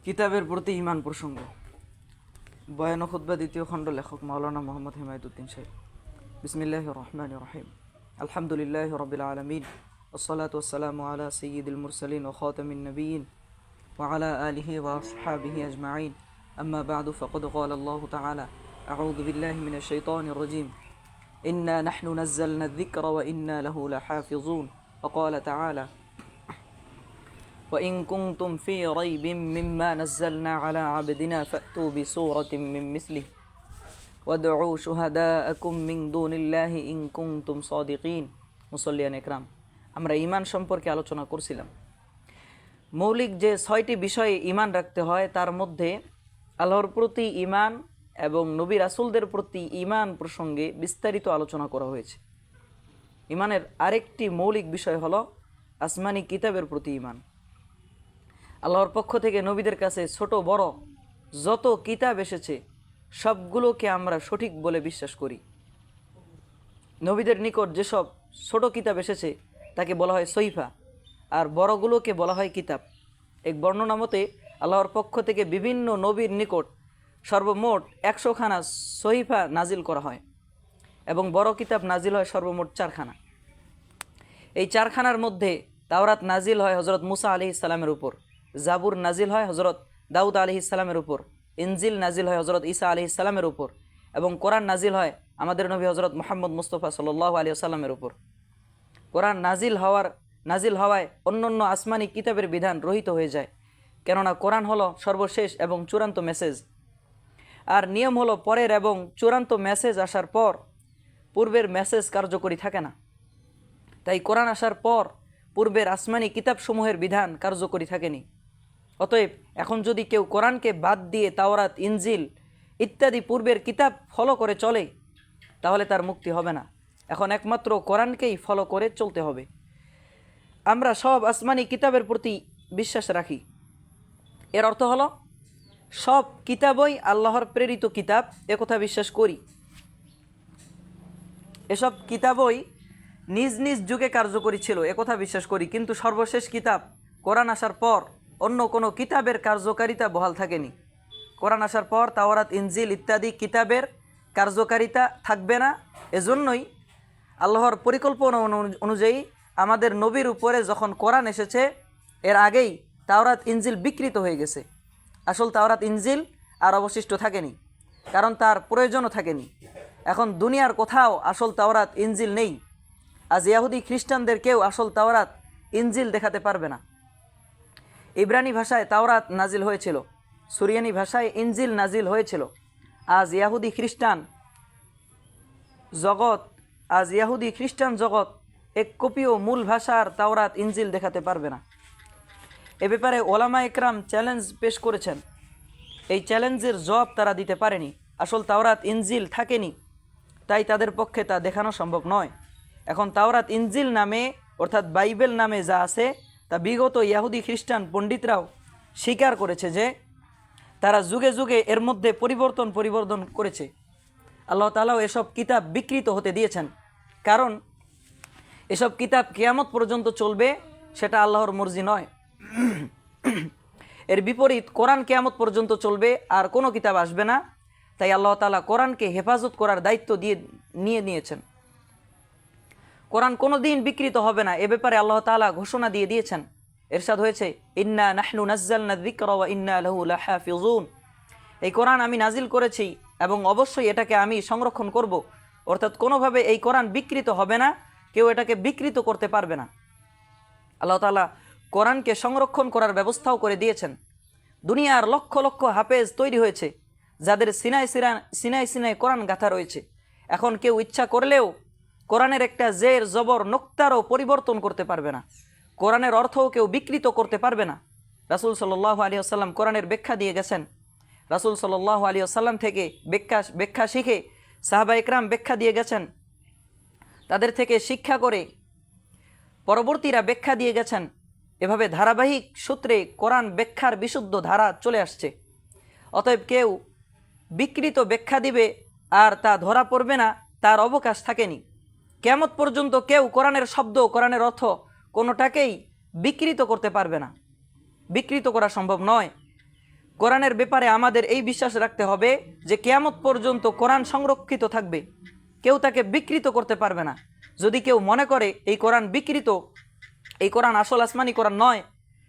কিতাবের প্রতি ঈমান প্রসঙ্গ। বয়ান ও খুতবা দ্বিতীয় খণ্ড, লেখক মাওলানা মোহাম্মদ হিমায়তুদ্দিন সাহেব। বিসমিল্লাহির রহমানির রহিম। আলহামদুলিল্লাহি রাব্বিল আলামিন, ওয়াসসালাতু ওয়াসসালামু আলা সাইয়্যিদিল মুরসালিন ওয়া খাতামিন নাবিয়্যিন ওয়া আলা আলিহি ওয়া আসহাবিহি আজমাইন। আম্মা বা'দু, ফাকাদ ক্বালা আল্লাহু তাআলা, আউযু বিল্লাহি মিনাশ শাইতানির রাজীম। ইন্না নাহনু নাযালনা আয-যিকরা ওয়া ইন্না লাহু লাহাফিযুন। ওয়া ক্বালা তাআলা, وإن كنتم في ريب مما نزلنا على عبدنا فأتوا بسورة من مثله وادعوا شهداءكم من دون الله إن كنتم صادقين। মুসল্লিয়ান একরাম, আমরা ঈমান সম্পর্কে আলোচনা করছিলাম। মৌলিক যে 6টি বিষয়ে ঈমান রাখতে হয় তার মধ্যে আল্লাহর প্রতি ঈমান এবং নবী রাসূলদের প্রতি ঈমান প্রসঙ্গে বিস্তারিত আলোচনা করা হয়েছে। ঈমানের আরেকটি মৌলিক বিষয় হলো আসমানি কিতাবের প্রতি ঈমান। আল্লাহর পক্ষ থেকে নবীদের কাছে ছোট বড় যত কিতাব এসেছে সবগুলোকে আমরা সঠিক বলে বিশ্বাস করি। নবীদের নিকট যেসব ছোট কিতাব এসেছে তাকে বলা হয় সহিফা, আর বড়গুলোকে বলা হয় কিতাব। এক বর্ণনা মতে আল্লাহর পক্ষ থেকে বিভিন্ন নবীর নিকট সর্বমোট 100খানা সহিফা নাজিল করা হয় এবং বড় কিতাব নাজিল হয় সর্বমোট 4খানা। এই 4খানার মধ্যে তাওরাত নাজিল হয় হযরত মুসা আলাইহিস সালামের উপর, জাবুর নাজিল হয় হযরত দাউদ আলাইহিস সালামের উপর, ইনজিল নাজিল হয় হযরত ঈসা আলাইহিস সালামের উপর এবং কোরআন নাজিল হয় আমাদের নবী হযরত মুহাম্মদ মুস্তাফা সাল্লাল্লাহু আলাইহি ওয়াসাল্লামের উপর। কোরআন নাজিল হওয়ায় অন্যান্য আসমানি কিতাবের বিধান রহিত হয়ে যায়, কেননা কোরআন হলো সর্বশেষ এবং চূড়ান্ত মেসেজ। আর নিয়ম হলো পরের এবং চূড়ান্ত মেসেজ আসার পর পূর্বের মেসেজ কার্যকরী থাকে না। তাই কোরআন আসার পর পূর্বের আসমানি কিতাবসমূহের বিধান কার্যকরী থাকেনি। অতএব এখন যদি কেউ কোরআনকে বাদ দিয়ে তাওরাত, ইনজিল ইত্যাদি পূর্বের কিতাব ফলো করে চলে তাহলে তার মুক্তি হবে না। এখন একমাত্র কোরআনকেই ফলো করে চলতে হবে। আমরা সব আসমানি কিতাবের প্রতি বিশ্বাস রাখি। এর অর্থ হলো সব কিতাবই আল্লাহর প্রেরিত কিতাব, একথা বিশ্বাস করি। এসব কিতাবই নিজ নিজ যুগে কার্যকরী ছিল, একথা বিশ্বাস করি। কিন্তু সর্বশেষ কিতাব কোরআন আসার পর অন্য কোনো কিতাবের কার্যকারিতা বহাল থাকেনি। কোরআন আসার পর তাওরাত, ইনজিল ইত্যাদি কিতাবের কার্যকারিতা থাকবে না। এজন্যই আল্লাহর পরিকল্পনা অনুযায়ী আমাদের নবীর উপরে যখন কোরআন এসেছে এর আগেই তাওরাত, ইনজিল বিকৃত হয়ে গেছে। আসল তাওরাত, ইনজিল আর অবশিষ্ট থাকেনি, কারণ তার প্রয়োজনও থাকেনি। এখন দুনিয়ার কোথাও আসল তাওরাত, ইনজিল নেই। আজ ইহুদি খ্রিস্টানদের কেউ আসল তাওরাত, ইনজিল দেখাতে পারবে না। ইব্রানি ভাষায় তাওরাত নাজিল হয়েছিল, সুরিয়ানি ভাষায় ইনজিল নাজিল হয়েছিল। আজ ইহুদি খ্রিস্টান জগৎ এক কপিও মূল ভাষার তাওরাত, ইনজিল দেখাতে পারবে না। এ ব্যাপারে ওলামা একরাম চ্যালেঞ্জ পেশ করেছেন। এই চ্যালেঞ্জের জবাব তারা দিতে পারেনি। আসল তাওরাত, ইনজিল থাকেনি, তাই তাদের পক্ষে তা দেখানো সম্ভব নয়। এখন তাওরাত, ইনজিল নামে অর্থাৎ বাইবেল নামে যা আছে তা বিগত ইহুদি খ্রিস্টান পণ্ডিতরাও স্বীকার করেছে যে তারা যুগে যুগে এর মধ্যে পরিবর্তন করেছে। আল্লাহ তাআলাও এসব কিতাব বিকৃত হতে দিয়েছেন, কারণ এসব কিতাব কিয়ামত পর্যন্ত চলবে, সেটা আল্লাহর মর্জি নয়। এর বিপরীত কোরআন কিয়ামত পর্যন্ত চলবে আর কোনো কিতাব আসবে না। তাই আল্লাহ তাআলা কোরআনকে হেফাজত করার দায়িত্ব নিয়েছেন। কোরআন কোনো দিন বিকৃত হবে না, এ ব্যাপারে আল্লাহ তাআলা ঘোষণা দিয়ে দিয়েছেন। ইরশাদ হয়েছে, ইন্না নাহনু নাযালনা আয-যিকরা ওয়া ইন্না লাহু লাহাফিযুন। এই কোরআন আমি নাজিল করেছি এবং অবশ্যই এটাকে আমি সংরক্ষণ করব। অর্থাৎ কোনোভাবে এই কোরআন বিকৃত হবে না, কেউ এটাকে বিকৃত করতে পারবে না। আল্লাহ তাআলা কোরআনকে সংরক্ষণ করার ব্যবস্থাও করে দিয়েছেন। দুনিয়ার লক্ষ লক্ষ হাফেজ তৈরি হয়েছে, যাদের সিনায় কোরআন গাঁথা রয়েছে। এখন কেউ ইচ্ছা করলেও কোরআনের একটা জের, জবর, নোক্তারও পরিবর্তন করতে পারবে না। কোরআনের অর্থও কেউ বিকৃত করতে পারবে না। রাসূল সাল্লাল্লাহু আলাইহি ওয়াসাল্লাম কোরআনের ব্যাখ্যা দিয়ে গেছেন। রাসূল সাল্লাল্লাহু আলাইহি ওয়াসাল্লাম থেকে ব্যাখ্যা শিখে সাহাবা একরাম ব্যাখ্যা দিয়ে গেছেন। তাদের থেকে শিক্ষা করে পরবর্তীরা ব্যাখ্যা দিয়ে গেছেন। এভাবে ধারাবাহিক সূত্রে কোরআন ব্যাখ্যার বিশুদ্ধ ধারা চলে আসছে। অতএব কেউ বিকৃত ব্যাখ্যা দিবে আর তা ধরা পড়বে না, তার অবকাশ থাকেনি। কিয়ামত পর্যন্ত কেউ কোরআনের শব্দ, কোরআনের অর্থ কোনোটাকেই বিকৃত করতে পারবে না, বিকৃত করা সম্ভব নয়। কোরআনের ব্যাপারে আমাদের এই বিশ্বাস রাখতে হবে যে কিয়ামত পর্যন্ত কোরআন সংরক্ষিত থাকবে, কেউ তাকে বিকৃত করতে পারবে না। যদি কেউ মনে করে এই কোরআন বিকৃত, এই কোরআন আসল আসমানি কোরআন নয়,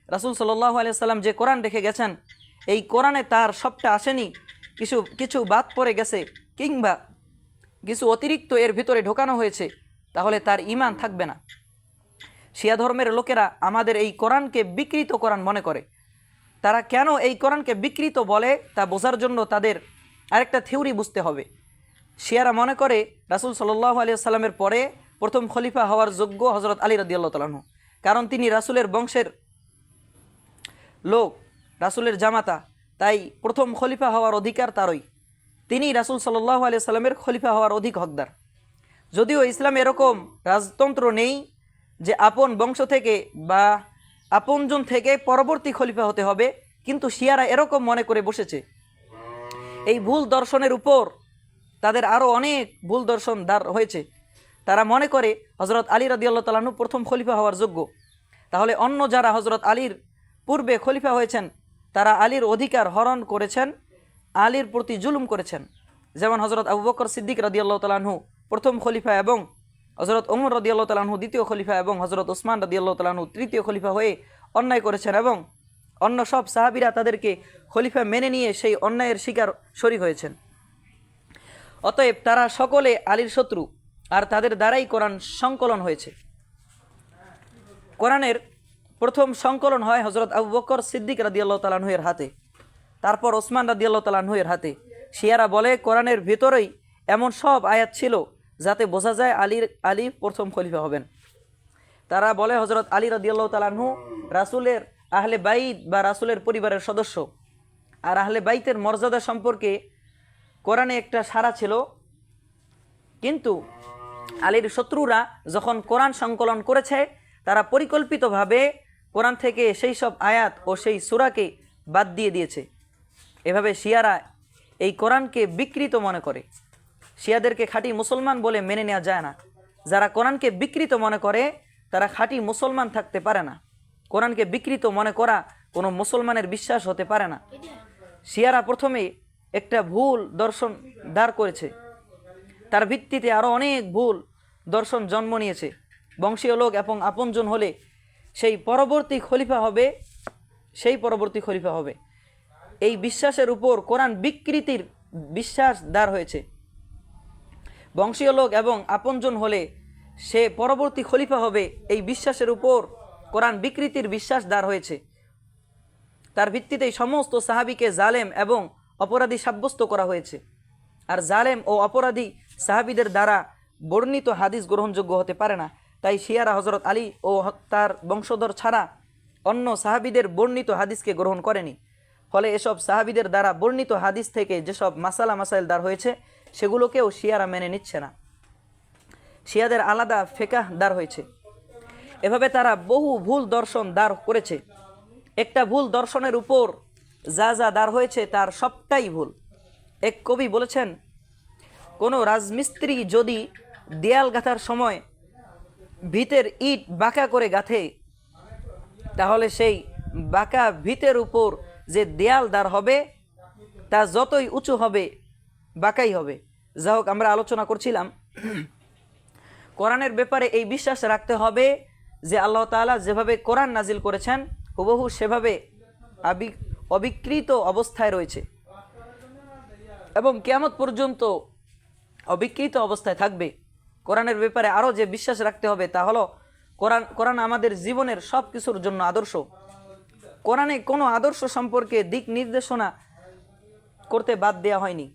রাসূল সাল্লাল্লাহু আলাইহি সাল্লাম যে কোরআন রেখে গেছেন এই কোরআনে তার সবটা আসেনি, কিছু কিছু বাদ পড়ে গেছে কিংবা কিছু অতিরিক্ত এর ভিতরে ঢোকানো হয়েছে, তাহলে তার ঈমান থাকবে না। শিয়া ধর্মের লোকেরা আমাদের এই কোরআনকে বিকৃত কোরআন মনে করে। তারা কেন এই কোরআনকে বিকৃত বলে তা বোঝার জন্য তাদের আরেকটা থিওরি বুঝতে হবে। শিয়ারা মনে করে রাসূল সাল্লাল্লাহু আলাইহি সাল্লামের পরে প্রথম খলিফা হওয়ার যোগ্য হযরত আলী রাদিয়াল্লাহু তাআলা আনহু, কারণ তিনি রাসূলের বংশের লোক, রাসূলের জামাতা, তাই প্রথম খলিফা হওয়ার অধিকার তারই। তিনি রাসূল সাল্লাল্লাহু আলাইহি সাল্লামের খলিফা হওয়ার অধিক হকদার। যদিও ইসলামে এরকম রাজতন্ত্র নেই যে আপন বংশ থেকে বা আপনজন থেকে পরবর্তী খলিফা হতে হবে, কিন্তু শিয়ারা এরকম মনে করে বসেছে। এই ভুল দর্শনের উপর তাদের আরও অনেক ভুল দর্শন দাঁড় হয়েছে। তারা মনে করে হযরত আলী রাদিয়াল্লাহু তাআলা আনহু প্রথম খলিফা হওয়ার যোগ্য, তাহলে অন্য যারা হযরত আলীর পূর্বে খলিফা হয়েছেন তারা আলীর অধিকার হরণ করেছেন, আলীর প্রতি জুলুম করেছেন। যেমন হযরত আবু বকর সিদ্দিক রাদিয়াল্লাহু তাআলা আনহু প্রথম খলিফা এবং হযরত ওমর রাদিয়াল্লাহু তাআলা আনহু দ্বিতীয় খলিফা এবং হযরত ওসমান রাদিয়াল্লাহু তাআলা আনহু তৃতীয় খলিফা হয়ে অন্যায় করেছেন এবং অন্য সব সাহাবীরা তাদেরকে খলিফা মেনে নিয়ে সেই অন্যায়ের শিকার শরীক হয়েছেন। অতএব তারা সকলে আলীর শত্রু, আর তাদের দ্বারাই কোরআন সংকলন হয়েছে। কোরআনের প্রথম সংকলন হয় হযরত আবু বকর সিদ্দিক রাদিয়াল্লাহু তাআলা আনহু এর হাতে, তারপর ওসমান রাদিয়াল্লাহু তাআলা আনহু এর হাতে। শিয়ারা বলে কোরআনের ভিতরেই এমন সব আয়াত ছিল যাতে বোঝা যায় আলী প্রথম খলিফা হবেন। তারা বলে হযরত আলী রাদিয়াল্লাহু তাআলা আনহু রাসূলের আহলে বাইত বা রাসূলের পরিবারের সদস্য, আর আহলে বাইতের মর্যাদা সম্পর্কে কোরআনে একটা সারা ছিল। কিন্তু আলীর শত্রুরা যখন কোরআন সংকলন করেছে তারা পরিকল্পিতভাবে কোরআন থেকে সেই সব আয়াত ও সেই সূরাকে বাদ দিয়ে দিয়েছে। এভাবে শিয়ারা এই কোরআনকে বিকৃত মনে করে। শিয়াদেরকে খাঁটি মুসলমান বলে মেনে নেওয়া যায় না। যারা কোরআনকে বিকৃত মনে করে তারা খাঁটি মুসলমান থাকতে পারে না। কোরআনকে বিকৃত মনে করা কোনো মুসলমানের বিশ্বাস হতে পারে না। শিয়ারা প্রথমে একটা ভুল দর্শন দাঁড় করেছে, তার ভিত্তিতে আরও অনেক ভুল দর্শন জন্ম নিয়েছে। বংশীয় লোক এবং আপনজন হলে সেই পরবর্তী খলিফা হবে, এই বিশ্বাসের উপর কোরআন বিকৃতির বিশ্বাস দাঁড় হয়েছে। বংশীয় লোক এবং আপনজন হলে সে পরবর্তী খলিফা হবে, এই বিশ্বাসের উপর কোরআন বিকৃতির বিশ্বাস দাঁড় হয়েছে। তার ভিত্তিতেই সমস্ত সাহাবীকে জালেম এবং অপরাধী সাব্যস্ত করা হয়েছে। আর জালেম ও অপরাধী সাহাবীদের দ্বারা বর্ণিত হাদিস গ্রহণযোগ্য হতে পারে না। তাই শিয়ারা হযরত আলী ও তার বংশধর ছাড়া অন্য সাহাবীদের বর্ণিত হাদিসকে গ্রহণ করেনি। ফলে এসব সাহাবীদের দ্বারা বর্ণিত হাদিস থেকে যেসব মাসাইল দাঁড় হয়েছে সেগুলোকেও শিয়ারা মেনে নিচ্ছে না। শিয়াদের আলাদা ফিকহ দাঁড় হয়েছে। এভাবে তারা বহু ভুল দর্শন দাঁড় করেছে। একটা ভুল দর্শনের উপর যা যা দাঁড় হয়েছে তার সবটাই ভুল। এক কবি বলেছেন, কোনো রাজমিস্ত্রি যদি দেয়াল গাঁথার সময় ভিতের ইট বাঁকা করে গাঁথে, তাহলে সেই বাঁকা ভিতের উপর যে দেয়াল দাঁড় হবে তা যতই উঁচু হবে বাঁকাই হবে। যা হোক, আমরা আলোচনা করছিলাম কোরআনের ব্যাপারে এই বিশ্বাস রাখতে হবে যে আল্লাহ তাআলা যেভাবে কোরআন নাজিল করেছেন হুবহু সেভাবে অবিকৃত অবস্থায় রয়েছে এবং কিয়ামত পর্যন্ত অবিকৃত অবস্থায় থাকবে। কোরআনের ব্যাপারে আরও যে বিশ্বাস রাখতে হবে তা হলো কোরআন আমাদের জীবনের সব কিছুর জন্য আদর্শ। কোরআনে কোনো আদর্শ সম্পর্কে দিক নির্দেশনা করতে বাদ দেওয়া হয়নি।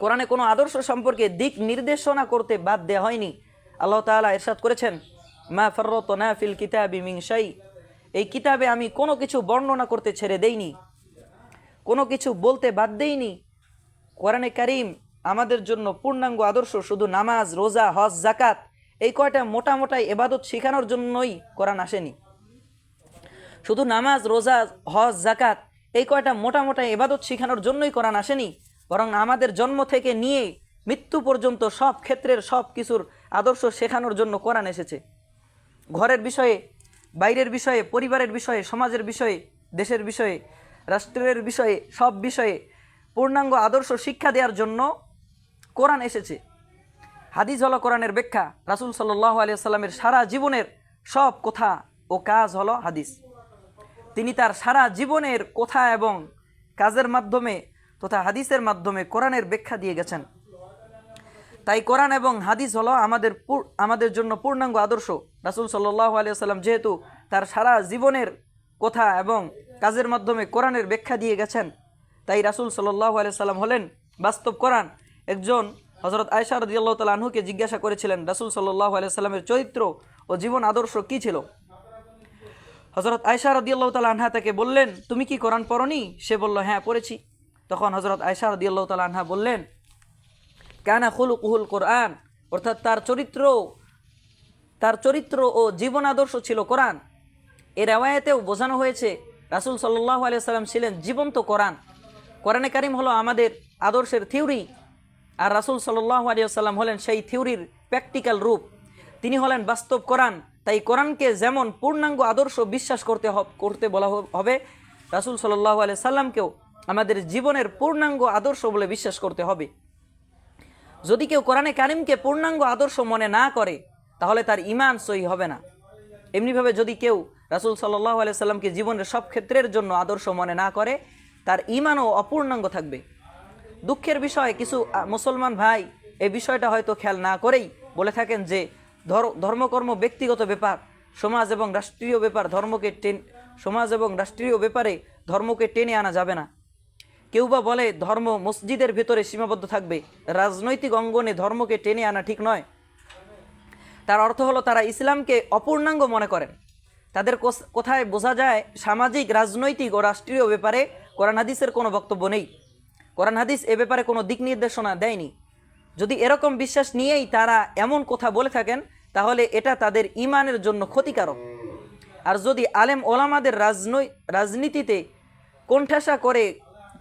কোরআনে কোনো আদর্শ সম্পর্কে দিক নির্দেশনা করতে বাদ দেওয়া হয়নি। আল্লাহ তাআলা ইরশাদ করেছেন, মা ফাররাতনা ফিল কিতাবি মিন শাই, এই কিতাবে আমি কোনো কিছু বর্ণনা করতে ছেড়ে দেইনি, কোনো কিছু বলতে বাদ দেইনি। কোরআনে কারীম আমাদের জন্য পূর্ণাঙ্গ আদর্শ। শুধু নামাজ, রোজা, হজ, যাকাত এই কয়টা মোটা ইবাদত শেখানোর জন্যই কোরআন আসেনি। শুধু নামাজ, রোজা, হজ, যাকাত এই কয়টা মোটা ইবাদত শেখানোর জন্যই কোরআন আসেনি, বরং আমাদের জন্ম থেকে নিয়ে মৃত্যু পর্যন্ত সব ক্ষেত্রের সব কিছুর আদর্শ শেখানোর জন্য কোরআন এসেছে। ঘরের বিষয়ে, বাইরের বিষয়ে, পরিবারের বিষয়ে, সমাজের বিষয়ে, দেশের বিষয়ে রাষ্ট্রের বিষয়ে, সব বিষয়ে পূর্ণাঙ্গ আদর্শ শিক্ষা দেওয়ার জন্য কোরআন এসেছে। হাদিস হলো কোরআনের ব্যাখ্যা। রাসূল সাল্লাল্লাহু আলাইহি ওয়াসাল্লামের সারা জীবনের সব কথা ও কাজ হলো হাদিস। তিনি তার সারা জীবনের কথা এবং কাজের মাধ্যমে তথা হাদিসের মাধ্যমে কোরআনের ব্যাখ্যা দিয়ে গেছেন। তাই কোরআন এবং হাদিস হলো আমাদের জন্য পূর্ণাঙ্গ আদর্শ। রাসূল সাল্লাল্লাহু আলাইহি ওয়াসাল্লাম যেহেতু তার সারা জীবনের কথা এবং কাজের মাধ্যমে কোরআনের ব্যাখ্যা দিয়ে গেছেন, তাই রাসূল সাল্লাল্লাহু আলাইহি ওয়াসাল্লাম হলেন বাস্তব কোরআন। একজন হযরত আয়েশা রাদিয়াল্লাহু তাআলা আনহুকে জিজ্ঞাসা করেছিলেন রাসূল সাল্লাল্লাহু আলাইহি ওয়াসাল্লামের চরিত্র ও জীবন আদর্শ কী ছিল। হযরত আয়েশা রাদিয়াল্লাহু তাআলা আনহা তাকে বললেন, তুমি কি কোরআন পড়নি? সে বলল, হ্যাঁ পড়েছি। তখন হযরত আয়েশা রাদিয়াল্লাহু তাআলা আনহা বললেন, কানা খুলুকুহুল কোরআন, অর্থাৎ তার চরিত্র ও জীবন আদর্শ ছিল কোরআন। এর রেওয়ায়েতেও বোঝানো হয়েছে রাসূল সাল্লাল্লাহু আলাইহি ওয়াসাল্লাম ছিলেন জীবন্ত কোরআন। কোরআনে কারিম হলো আমাদের আদর্শের থিওরি, আর রাসূল সাল্লাল্লাহু আলাইহি ওয়াসাল্লাম হলেন সেই থিওরির প্র্যাকটিক্যাল রূপ। তিনি হলেন বাস্তব কোরআন। তাই কোরআনকে যেমন পূর্ণাঙ্গ আদর্শ বিশ্বাস করতে বলা হবে, রাসূল সাল্লাল্লাহু আলাইহি সাল্লামকেও আমাদের জীবনের পূর্ণাঙ্গ আদর্শ বলে বিশ্বাস করতে হবে। যদি কেউ কোরআনে কারিমকে পূর্ণাঙ্গ আদর্শ মনে না করে, তাহলে তার ঈমান সহি হবে না। এমনিভাবে যদি কেউ রাসূল সাল্লাল্লাহু আলাইহি সাল্লামকে জীবনের সব ক্ষেত্রের জন্য আদর্শ মনে না করে, তার ঈমানও অপূর্ণাঙ্গ থাকবে। দুঃখের বিষয়, কিছু মুসলমান ভাই এই বিষয়টা হয়তো খেয়াল না করেই বলে থাকেন যে ধর্মকর্ম ব্যক্তিগত ব্যাপার, সমাজ এবং রাষ্ট্রীয় ব্যাপারে ধর্মকে টেনে আনা যাবে না। কেউ বা বলে ধর্ম মসজিদের ভেতরে সীমাবদ্ধ থাকবে, রাজনৈতিক অঙ্গনে ধর্মকে টেনে আনা ঠিক নয়। তার অর্থ হলো তারা ইসলামকে অপূর্ণাঙ্গ মনে করেন। তাদের কোথায় বোঝা যায় সামাজিক, রাজনৈতিক ও রাষ্ট্রীয় ব্যাপারে কোরআন হাদিসের কোনো বক্তব্য নেই। কোরআন হাদিস এ ব্যাপারে কোনো দিক নির্দেশনা দেয়নি। যদি এরকম বিশ্বাস নিয়েই তারা এমন কথা বলে থাকেন, তাহলে এটা তাদের ঈমানের জন্য ক্ষতিকারক। আর যদি আলেম ওলামাদের রাজনীতিতে কোণঠাসা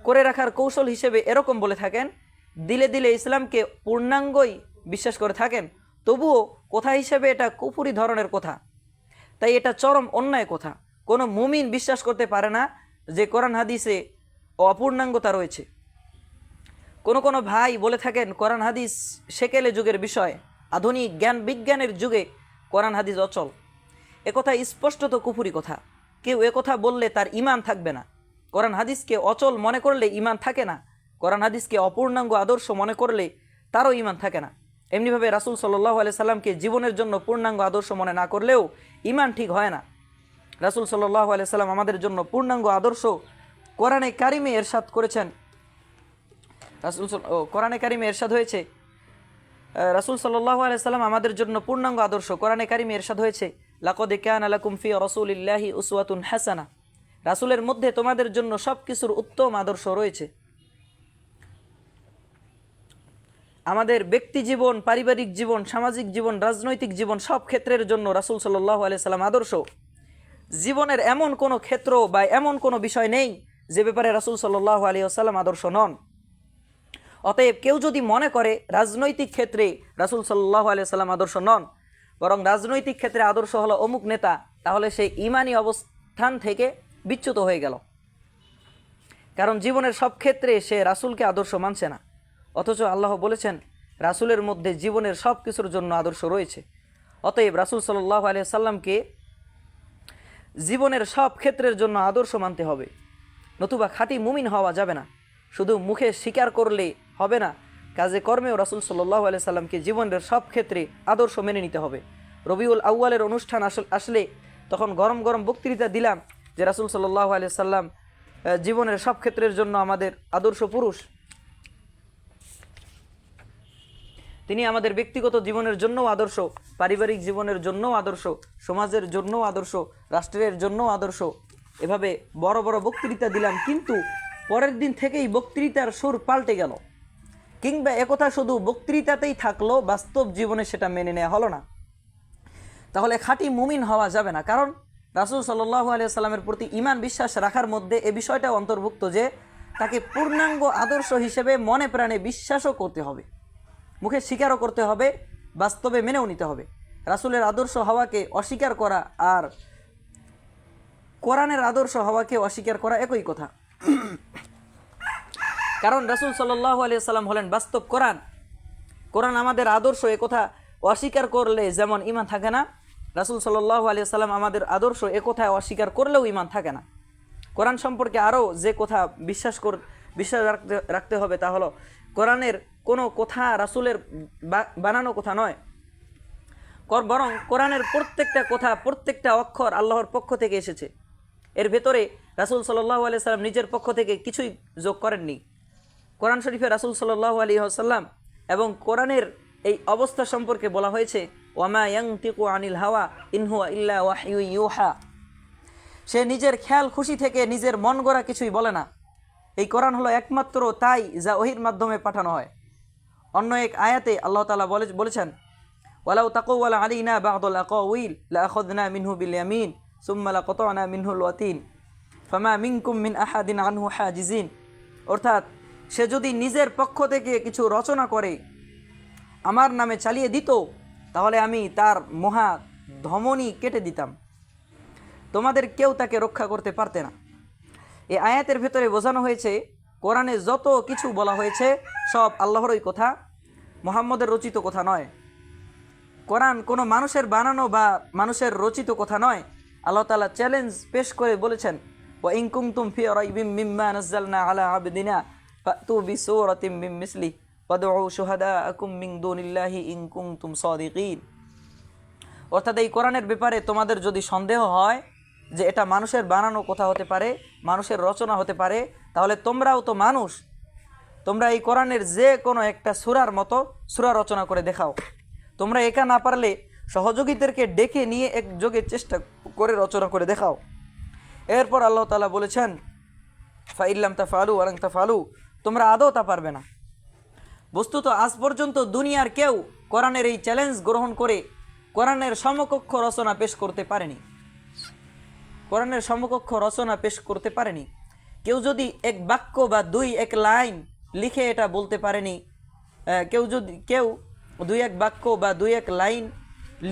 করে রাখার কৌশল হিসেবে এরকম বলে থাকেন, দিলে দিলে ইসলামকে পূর্ণাঙ্গই বিশ্বাস করে থাকেন, তবুও কথা হিসেবে এটা কুফরি ধরনের কথা। তাই এটা চরম অন্যায় কথা। কোনো মুমিন বিশ্বাস করতে পারে না যে কোরআন হাদিসে অপূর্ণাঙ্গতা রয়েছে। কোনো ভাই বলে থাকেন কোরআন হাদিস সেকেলে যুগের বিষয়, আধুনিক জ্ঞান বিজ্ঞানের যুগে কোরআন হাদিস অচল। একথা স্পষ্টত কুফরি কথা। কেউ একথা বললে তার ঈমান থাকবে না। কোরআন হাদিসকে অচল মনে করলে ঈমান থাকে না। কোরআন হাদিসকে অপূর্ণাঙ্গ আদর্শ মনে করলে তারও ঈমান থাকে না। এমনিভাবে রাসূল সাল্লাল্লাহু আলাইহি সাল্লামকে জীবনের জন্য পূর্ণাঙ্গ আদর্শ মনে না করলেও ঈমান ঠিক হয় না। রাসূল সাল্লাল্লাহু আলাইহি সাল্লাম আমাদের জন্য পূর্ণাঙ্গ আদর্শ কোরআনে কারিমে ইরশাদ করেছেন। কোরআনে কারিমে ইরশাদ হয়েছে, রাসূল সাল্লাল্লাহু আলাইহি সাল্লাম আমাদের জন্য পূর্ণাঙ্গ আদর্শ। কোরআনে কারিমে ইরশাদ হয়েছে, লাকাদ কানা লাকুম ফি রাসূলিল্লাহি উসওয়াতুন হাসানাহ, রাসূলের মধ্যে তোমাদের জন্য সব কিছুর উত্তম আদর্শ রয়েছে। আমাদের ব্যক্তি জীবন, পারিবারিক জীবন, সামাজিক জীবন, রাজনৈতিক জীবন, সব ক্ষেত্রের জন্য রাসূল সাল্লাল্লাহু আলাইহি সাল্লাম আদর্শ। জীবনের এমন কোনো ক্ষেত্র বা এমন কোনো বিষয় নেই যে ব্যাপারে রাসূল সাল্লাল্লাহু আলাইহি ওয়াসাল্লাম আদর্শ নন। অতএব কেউ যদি মনে করে রাজনৈতিক ক্ষেত্রে রাসূল সাল্লাল্লাহু আলাইহি ওয়াসাল্লাম আদর্শ নন, বরং রাজনৈতিক ক্ষেত্রে আদর্শ হলো অমুক নেতা, তাহলে সেই ঈমানি অবস্থান থেকে বিচ্যুত হয়ে গেল। কারণ জীবনের সব ক্ষেত্রে সে রাসূলকে আদর্শ মানছে না। অথচ আল্লাহ বলেছেন রাসূলের মধ্যে জীবনের সব কিছুর জন্য আদর্শ রয়েছে। অতএব রাসূল সাল্লাল্লাহু আলাইহি ওয়াসাল্লামকে জীবনের সব ক্ষেত্রের জন্য আদর্শ মানতে হবে, নতুবা খাঁটি মুমিন হওয়া যাবে না। শুধু মুখে স্বীকার করলে হবে না, কাজে কর্মেও রাসূল সাল্লাল্লাহু আলাইহি সাল্লামকে জীবনের সব ক্ষেত্রে আদর্শ মেনে নিতে হবে। রবিউল আউয়ালের অনুষ্ঠান আসলে তখন গরম গরম বক্তৃতা দিলাম যে রাসূল সাল্লাল্লাহু আলাইহি সাল্লাম জীবনের সব ক্ষেত্রের জন্য আমাদের আদর্শ পুরুষ। তিনি আমাদের ব্যক্তিগত জীবনের জন্যও আদর্শ, পারিবারিক জীবনের জন্যও আদর্শ, সমাজের জন্যও আদর্শ, রাষ্ট্রের জন্যও আদর্শ। এভাবে বড় বড় বক্তৃতা দিলাম, কিন্তু পরের দিন থেকেই বক্তৃতার সুর পাল্টে গেল, কিংবা একথা শুধু বক্তৃতাতেই থাকলো, বাস্তব জীবনে সেটা মেনে নেওয়া হলো না। তাহলে খাঁটি মুমিন হওয়া যাবে না। কারণ রাসূল সাল্লাল্লাহু আলাইহি ওয়াসাল্লামের প্রতি ঈমান বিশ্বাস রাখার মধ্যে এ বিষয়টা অন্তর্ভুক্ত যে তাকে পূর্ণাঙ্গ আদর্শ হিসেবে মনে প্রাণে বিশ্বাসও করতে হবে, মুখে স্বীকারও করতে হবে, বাস্তবে মেনেও নিতে হবে। রাসূলের আদর্শ হওয়াকে অস্বীকার করা আর কোরআনের আদর্শ হওয়াকে অস্বীকার করা একই কথা। কারণ রাসূল সাল্লাল্লাহু আলাইহি ওয়াসাল্লাম হলেন বাস্তব কোরআন। কোরআন আমাদের আদর্শ, এ কথা অস্বীকার করলে যেমন ঈমান থাকে না, রাসূল সাল্লাল্লাহু আলাইহি ওয়াসাল্লাম আমাদের আদর্শ, এ কথা অস্বীকার করলেও ঈমান থাকে না। কোরআন সম্পর্কে আরও যে কথা বিশ্বাস রাখতে হবে তা হলো কোরআনের কোনো কথা রাসূলের বানানো কথা নয়, বরং কোরআনের প্রত্যেকটা কথা, প্রত্যেকটা অক্ষর আল্লাহর পক্ষ থেকে এসেছে। এর ভেতরে রাসূল সাল্লাল্লাহু আলাইহি ওয়াসাল্লাম নিজের পক্ষ থেকে কিছুই যোগ করেননি। কোরআন শরীফে রাসূল সাল্লাল্লাহু আলাইহি ওয়াসাল্লাম এবং কোরআনের এই অবস্থা সম্পর্কে বলা হয়েছে, ওয়ামা ইয়ানতিকু আনিল হাওয়া ইন হুয়া ইল্লা ওয়াহয়ু ইউহা। সে নিজের খেয়াল খুশি থেকে নিজের মন গড়া কিছুই বলে না। এই কোরআন হলো একমাত্র তাই যা ওহীর মাধ্যমে পাঠানো হয়। অন্য এক আয়াতে আল্লাহ তাআলা বলেছেন, ওয়ালাউ তাকাওয়ালা আলাইনা বা'দুল আকাওয়িল লাআখাযনা মিনহু বিল ইয়ামিন সুম্মা লাকাতা'না মিনহুল ওয়াতিন ফামা মিনকুম মিন আহাদিন আনহু হাজিজিন। অর্থাৎ সে যদি নিজের পক্ষ থেকে কিছু রচনা করে আমার নামে চালিয়ে দিত, তাহলে আমি তার মহা ধমনী কেটে দিতাম, তোমাদের কেউ তাকে রক্ষা করতে পারতে না। এই আয়াতের ভেতরে বোঝানো হয়েছে কোরআনে যত কিছু বলা হয়েছে সব আল্লাহরই কথা, মুহাম্মদের রচিত কথা নয়। কোরআন কোনো মানুষের বানানো বা মানুষের রচিত কথা নয়। আল্লাহ তাআলা চ্যালেঞ্জ পেশ করে বলেছেন, ওয়া ইন কুনতুম ফি রাইবিম মিম্মা নাযালনা আলা আবদিনা ফাতু বিসূরাতিম মিন মিসলিহি ওয়াদউ শুহাদাআকুম মিন দুনিল্লাহি ইন কুনতুম সাদিকিন। অর্থাৎ এই কোরআনের ব্যাপারে তোমাদের যদি সন্দেহ হয় যে এটা মানুষের বানানো কথা হতে পারে, মানুষের রচনা হতে পারে, তাহলে তোমরাও তো মানুষ, তোমরা এই কোরআনের যে কোনো একটা সূরার মতো সূরা রচনা করে দেখাও। তোমরা একা না পারলে সহযোগীদেরকে ডেকে নিয়ে একযোগে চেষ্টা করে রচনা করে দেখাও। এরপর আল্লাহ তাআলা বলেছেন, ফাইল্লাম তাফআলু ওয়া লান তাফআলু, তোমরা আদৌ তা পারবে না। বস্তুত আজ পর্যন্ত দুনিয়ার কেউ কোরআনের এই চ্যালেঞ্জ গ্রহণ করে কোরআনের সমকক্ষ রচনা পেশ করতে পারেনি। কোরআনের সমকক্ষ রচনা পেশ করতে পারেনি। কেউ যদি এক বাক্য বা এক লাইন লিখে এটা বলতে পারেনি, কেউ দুই এক বাক্য বা এক লাইন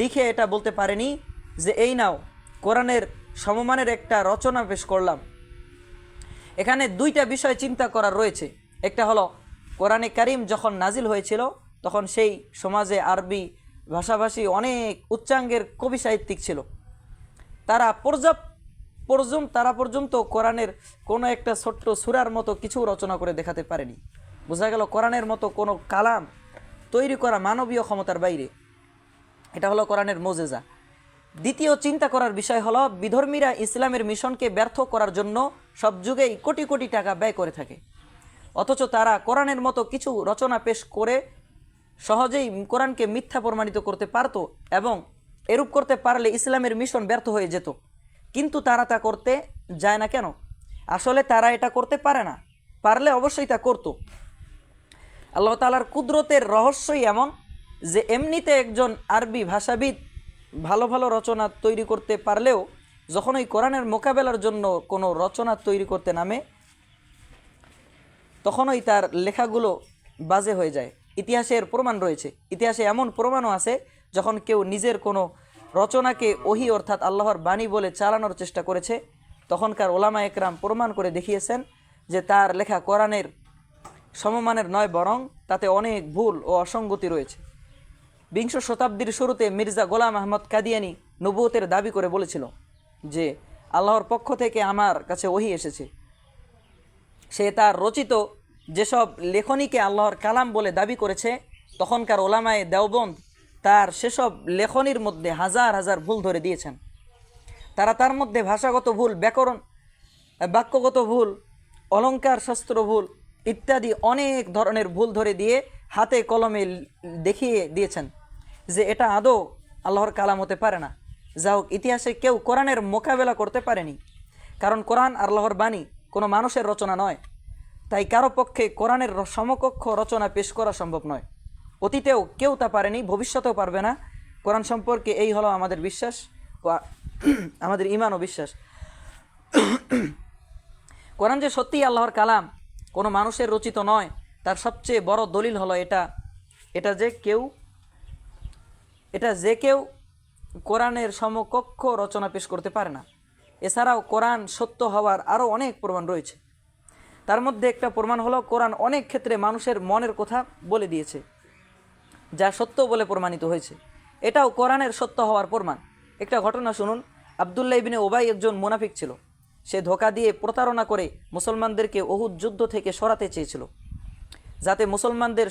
লিখে এটা বলতে পারেনি যে এই নাও কোরআনের সমমানের একটা রচনা পেশ করলাম। এখানে দুইটা বিষয় চিন্তা করার রয়েছে। একটা হলো কোরআনে কারিম যখন নাজিল হয়েছিল তখন সেই সমাজে আরবি ভাষাভাষী অনেক উচ্চাঙ্গের কবি সাহিত্যিক ছিল। তারা পর্যন্ত কোরআনের কোনো একটা ছোট্ট সূরার মতো কিছু রচনা করে দেখাতে পারেনি। বোঝা গেল কোরআনের মতো কোনো কালাম তৈরি করা মানবীয় ক্ষমতার বাইরে। এটা হলো কোরআনের মোজেজা। দ্বিতীয় চিন্তা করার বিষয় হলো বিধর্মীরা ইসলামের মিশনকে ব্যর্থ করার জন্য সব যুগেই কোটি কোটি টাকা ব্যয় করে থাকে, অথচ তারা কোরআনের মতো কিছু রচনা পেশ করে সহজেই কোরআনকে মিথ্যা প্রমাণিত করতে পারত এবং এরূপ করতে পারলে ইসলামের মিশন ব্যর্থ হয়ে যেত। কিন্তু তারা তা করতে যায় না কেন? আসলে তারা এটা করতে পারে না, পারলে অবশ্যই তা করত। আল্লাহ তাআলার কুদরতের রহস্যই এমন যে এমনিতে একজন আরবি ভাষাবিদ ভালো ভালো রচনা তৈরি করতে পারলেও যখন ওই কোরআনের মোকাবেলার জন্য কোনো রচনা তৈরি করতে নামে তখনই তার লেখাগুলো বাজে হয়ে যায়। ইতিহাসের প্রমাণ রয়েছে, ইতিহাসে এমন প্রমাণও আছে যখন কেউ নিজের কোনো রচনাকে ওহী অর্থাৎ আল্লাহর বাণী বলে চালানোর চেষ্টা করেছে, তখনকার ওলামা একরাম প্রমাণ করে দেখিয়েছেন যে তার লেখা কোরআনের সমমানের নয়, বরং তাতে অনেক ভুল ও অসঙ্গতি রয়েছে। বিংশ শতাব্দীর শুরুতে মির্জা গোলাম আহমদ কাদিয়ানি নবুয়তের দাবি করে বলেছিল যে আল্লাহর পক্ষ থেকে আমার কাছে ওহী এসেছে। সে তার রচিত যেসব লেখনীকে আল্লাহর কালাম বলে দাবি করেছে, তখনকার ওলামায়ে দেওবন্দ তার সেসব লেখনীর মধ্যে হাজার হাজার ভুল ধরে দিয়েছেন। তারা তার মধ্যে ভাষাগত ভুল, ব্যাকরণ, বাক্যগত ভুল, অলঙ্কার শাস্ত্র ভুল ইত্যাদি অনেক ধরনের ভুল ধরে দিয়ে হাতে কলমে দেখিয়ে দিয়েছেন যে এটা আদৌ আল্লাহর কালাম হতে পারে না। যা হোক, ইতিহাসে কেউ কোরআনের মোকাবেলা করতে পারেনি, কারণ কোরআন আল্লাহর বাণী, কোনো মানুষের রচনা নয়। তাই কারো পক্ষে কোরআনের সমকক্ষ রচনা পেশ করা সম্ভব নয়। অতীতেও কেউ তা পারেনি, ভবিষ্যতেও পারবে না। কোরআন সম্পর্কে এই হলো আমাদের বিশ্বাস ও আমাদের ঈমান ও বিশ্বাস। কোরআন যে সত্যিই আল্লাহর কালাম, কোনো মানুষের রচিত নয়, তার সবচেয়ে বড় দলিল হলো এটা যে কেউ কোরআনের সমকক্ষ রচনা পেশ করতে পারে না। এছাড়াও কোরআন সত্য হওয়ার আরও অনেক প্রমাণ রয়েছে। তার মধ্যে একটা প্রমাণ হলো কোরআন অনেক ক্ষেত্রে মানুষের মনের কথা বলে দিয়েছে, যা সত্য বলে প্রমাণিত হয়েছে। এটাও কোরআনের সত্য হওয়ার প্রমাণ। একটা ঘটনা শুনুন। আবদুল্লাহ ইবনে উবাই একজন মুনাফিক ছিল। সে ধোঁকা দিয়ে প্রতারণা করে মুসলমানদেরকে উহুদ যুদ্ধ থেকে সরাতে চেয়েছিল, যাতে মুসলমানদের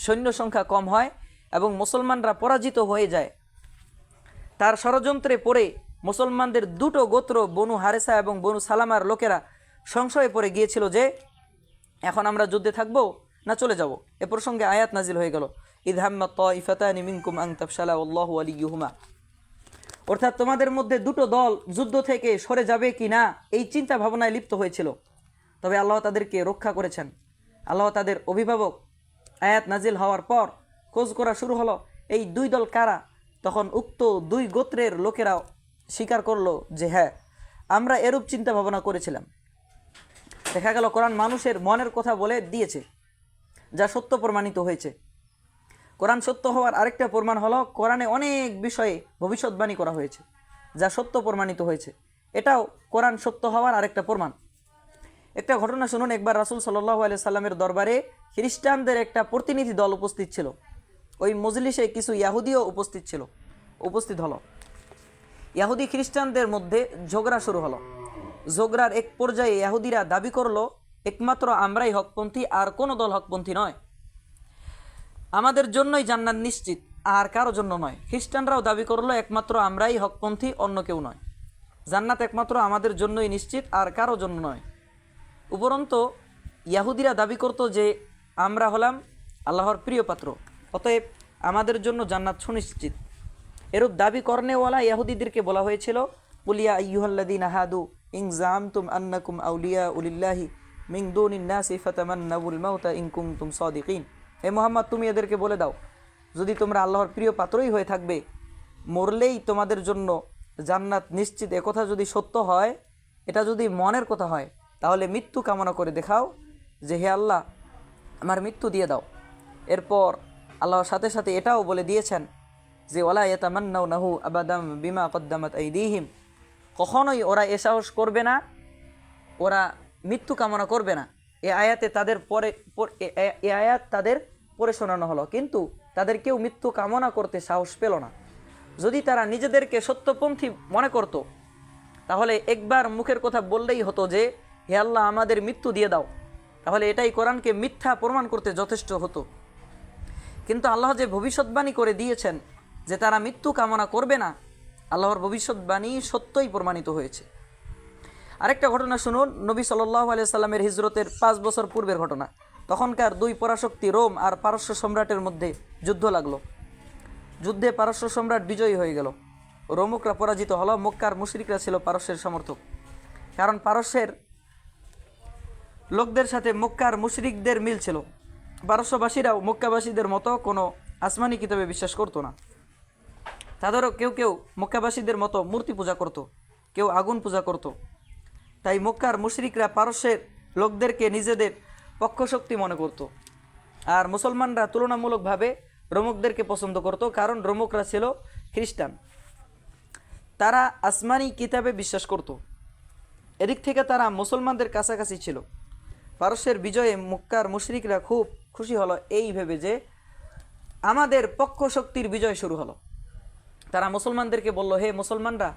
সৈন্য সংখ্যা কম হয় এবং মুসলমানরা পরাজিত হয়ে যায়। তার ষড়যন্ত্রে পড়ে মুসলমানদের দুটো গোত্র বনু হারেসা এবং বনু সালামার লোকেরা সংশয়ে পড়ে গিয়েছিল যে এখন আমরা যুদ্ধে থাকব না চলে যাব। এ প্রসঙ্গে আয়াত নাজিল হয়ে গেল, ইয হাম্মা তাইফাতানি মিনকুম আন তাফশালা ওয়াল্লাহু ওয়ালিয়ুহুমা। অর্থাৎ তোমাদের মধ্যে দুটো দল যুদ্ধ থেকে সরে যাবে কি না এই চিন্তা ভাবনায় লিপ্ত হয়েছিল, তবে আল্লাহ তাদেরকে রক্ষা করেছেন। আল্লাহ তাদের অভিভাবক। আয়াত নাজিল হওয়ার পর খোঁজ করা শুরু হলো এই দুই দল কারা। তখন উক্ত দুই গোত্রের লোকেরা স্বীকার করলো যে হ্যাঁ, আমরা এরূপ চিন্তা ভাবনা করেছিলাম। দেখা গেল কোরআন মানুষের মনের কথা বলে দিয়েছে, যা সত্য প্রমাণিত হয়েছে। কোরআন সত্য হওয়ার আরেকটা প্রমাণ হলো কোরআনে অনেক বিষয়ে ভবিষ্যৎবাণী করা হয়েছে, যা সত্য প্রমাণিত হয়েছে। এটাও কোরআন সত্য হওয়ার আরেকটা প্রমাণ। একটা ঘটনা শুনুন। একবার রাসূল সাল্লাল্লাহু আলাইহি সাল্লামের দরবারে খ্রিস্টানদের একটা প্রতিনিধি দল উপস্থিত ছিল। ওই মজলিসে কিছু ইয়াহুদিও উপস্থিত হলো। ইয়াহুদি খ্রিস্টানদের মধ্যে ঝগড়া শুরু হলো। ঝগড়ার এক পর্যায়ে ইয়াহুদিরা দাবি করলো একমাত্র আমরাই হকপন্থী, আর কোনো দল হকপন্থী নয়, আমাদের জন্যই জান্নাত নিশ্চিত, আর কারো জন্য নয়। খ্রিস্টানরাও দাবি করলো একমাত্র আমরাই হকপন্থী, অন্য কেউ নয়, জান্নাত একমাত্র আমাদের জন্যই নিশ্চিত, আর কারো জন্য নয়। উপরন্ত ইয়াহুদিরা দাবি করত যে আমরা হলাম আল্লাহর প্রিয় পাত্র, অতএব আমাদের জন্য জান্নাত সুনিশ্চিত। এরূপ দাবি করনেওয়ালা ইয়াহুদিদেরকে বলা হয়েছিল, কুলিয়া আইয়ুহাল্লাযীনা হাদু ইন জামতুম আন্নাকুম আউলিয়া উলিল্লাহি মিন দুনিন নাসি ফাতামান্নাউল মাউতা ইন কুনতুম সাদিকিন। হে মুহাম্মদ, তুমি এদেরকে বলে দাও, যদি তোমরা আল্লাহর প্রিয় পাত্রই হয়ে থাকবে, মরলেই তোমাদের জন্য জান্নাত নিশ্চিত, একথা যদি সত্য হয়, এটা যদি মনের কথা হয়, তাহলে মৃত্যু কামনা করে দেখাও যে হে আল্লাহ, আমার মৃত্যু দিয়ে দাও। এরপর আল্লাহর সাথে সাথে এটাও বলে দিয়েছেন যে ওয়ালা ইয়াতামান্নাউনাহু আবাদাম বিমা কদ্দামাত আইদিহিম, কখনোই ওরা এ সাহস করবে না, ওরা মৃত্যু কামনা করবে না। এ আয়াত তাদের পরে শোনানো হলো, কিন্তু তাদের কেউ মৃত্যু কামনা করতে সাহস পেল না। যদি তারা নিজেদেরকে সত্যপন্থী মনে করত, তাহলে একবার মুখের কথা বললেই হতো যে হে আল্লাহ, আমাদের মৃত্যু দিয়ে দাও, তাহলে এটাই কোরআনকে মিথ্যা প্রমাণ করতে যথেষ্ট হতো। কিন্তু আল্লাহ যে ভবিষ্যৎবাণী করে দিয়েছেন যে তারা মৃত্যু কামনা করবে না, আল্লাহর ভবিষ্যৎবাণী সত্যই প্রমাণিত হয়েছে। আরেকটা ঘটনা শুনুন। নবী সাল্লাল্লাহু আলাইহি সাল্লামের হিজরতের 5 বছর পূর্বের ঘটনা। তখনকার দুই পরাশক্তি রোম আর পারস্য সম্রাটের মধ্যে যুদ্ধ লাগলো। যুদ্ধে পারস্য সম্রাট বিজয়ী হয়ে গেল, রোমকরা পরাজিত হলো। মক্কার মুশরিকরা ছিল পারস্যের সমর্থক, কারণ পারস্যের লোকদের সাথে মক্কার মুশরিকদের মিল ছিল। পারস্যবাসীরাও মক্কাবাসীদের মতো কোনো আসমানি কিতাবে বিশ্বাস করতো না। তাদেরও কেউ কেউ মক্কাবাসীদের মতো মূর্তি পূজা করত, কেউ আগুন পূজা করত। তাই মক্কার মুশরিকরা পারস্যের লোকদেরকে নিজেদের পক্ষশক্তি মনে করত, আর মুসলমানরা তুলনামূলকভাবে রোমকদেরকে পছন্দ করত, কারণ রোমকরা ছিল খ্রিস্টান। তারা আসমানি কিতাবে বিশ্বাস করত। এদিক থেকে তারা মুসলমানদের কাছাকাছি ছিল। পারস্যের বিজয়ে মক্কার মুশরিকরা খুব খুশি হলো এই ভেবে যে আমাদের পক্ষ শক্তির বিজয় শুরু হলো। তারা মুসলমানদেরকে বলল, হে মুসলমানরা,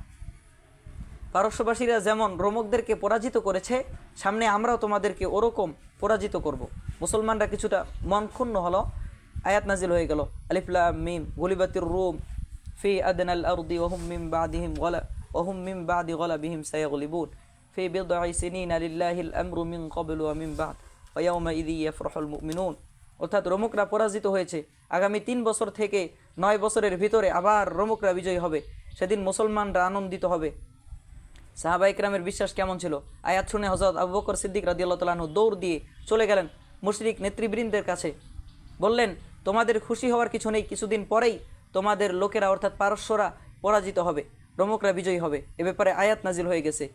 পারস্যবাসীরা যেমন রোমকদেরকে পরাজিত করেছে, সামনে আমরাও তোমাদেরকে ওরকম পরাজিত করব। মুসলমানরা কিছুটা মন ক্ষুণ্ণ হলো। আয়াত নাজিল হয়ে গেল, আলিফ লাম মিম গুলিবাতির রুম ফি আদনাল আরদি ওয়া হুম মিন বাদি গলাবিহিম সায়াগলিবুন ফি বিদঈ সিনিনা লিল্লাহিল আমরু মিন ক্বাবলু ওয়া মিন বাদ ওয়া ইয়াওমা ইযি ইয়াফরাহুল মুমিনুন। অর্থাৎ রোমকরা পরাজিত হয়েছে, আগামী 3 বছর থেকে 9 বছরের ভিতরে আবার রোমকরা বিজয়ী হবে, সেদিন মুসলমানরা আনন্দিত হবে। সাহাবা ইকরামের বিশ্বাস কেমন ছিল? আয়াত শুনে হযরত আবু বকর সিদ্দিক রাদিয়াল্লাহু তাআলা আনহু দৌড় দিয়ে চলে গেলেন মুশরিক নেতৃবৃন্দের কাছে। বললেন, তোমাদের খুশি হওয়ার কিছু নেই, কিছুদিন পরেই তোমাদের লোকেরা অর্থাৎ পারস্যরা পরাজিত হবে, রোমকরা বিজয়ী হবে। এ ব্যাপারে আয়াত নাজিল হয়ে গেছে।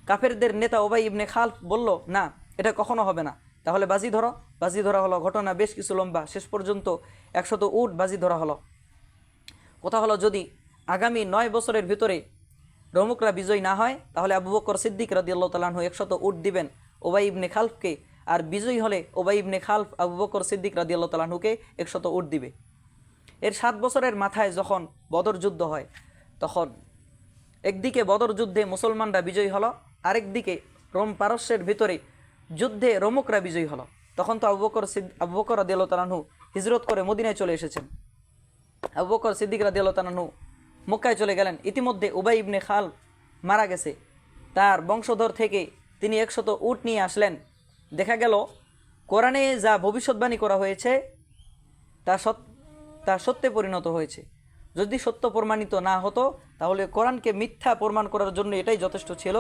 কাফেরদের নেতা উবাই ইবনে খালফ বলল, না, এটা কখনো হবে না, তাহলে বাজি ধরো। বাজি ধরা হলো। ঘটনা বেশ কিছু লম্বা, শেষ পর্যন্ত 100 উট বাজি ধরা হলো। কথা হলো, যদি আগামী 9 বছরের ভিতরে রোমকরা বিজয় না হয়, তাহলে আবু বকর সিদ্দিক রাদিয়াল্লাহু তাআলা আনহু 100 উট দিবেন, ওবাই ইবনে খালফকে, আর বিজয়ী হলে ওবাই ইবনে খালফ আবু বকর সিদ্দিক রাদিয়াল্লাহু তাআলা আনহুকে 100 উট দিবে। এর 7 বছরের মাথায় যখন বদর যুদ্ধ হয়, তখন একদিকে বদর যুদ্ধে মুসলমানরা বিজয়ী হলো, আরেকদিকে রোম পারস্যের ভিতরে যুদ্ধে রোমকরা বিজয়ী হলো। তখন তো আবু বকর রাদিয়াল্লাহু তাআলা আনহু হিজরত করে মদিনায় চলে এসেছেন। আবু বকর সিদ্দিক রাদিয়াল্লাহু তাআলা আনহু মক্কায় চলে গেলেন। ইতিমধ্যে উবাই ইবনে খালফ মারা গেছে, তার বংশধর থেকে তিনি 100 উট নিয়ে আসলেন। দেখা গেল কোরআনে যা ভবিষ্যৎবাণী করা হয়েছে তা সত্যে পরিণত হয়েছে। যদি সত্য প্রমাণিত না হতো তাহলে কোরআনকে মিথ্যা প্রমাণ করার জন্য এটাই যথেষ্ট ছিল।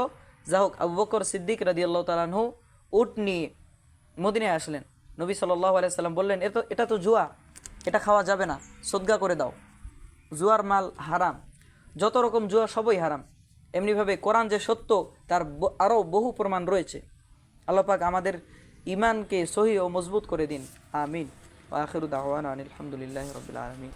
যা হোক, আবু বকর সিদ্দিক রাদিয়াল্লাহু তাআলা আনহু উট নিয়ে মদিনায় আসলেন। নবী সাল্লাল্লাহু আলাইহি সাল্লাম বললেন, এটা তো জুয়া, এটা খাওয়া যাবে না, সদকা করে দাও। জুয়ার মাল হারাম, যত রকম জুয়া সবই হারাম। এমনিভাবে কোরআন যে সত্য তার আরও বহু প্রমাণ রয়েছে। আল্লাহ পাক আমাদের ঈমানকে সহি ও মজবুত করে দিন, আমিন। ওয়া আখিরু দাওয়ানা আনিল হামদুলিল্লাহি রাব্বিল আলামিন।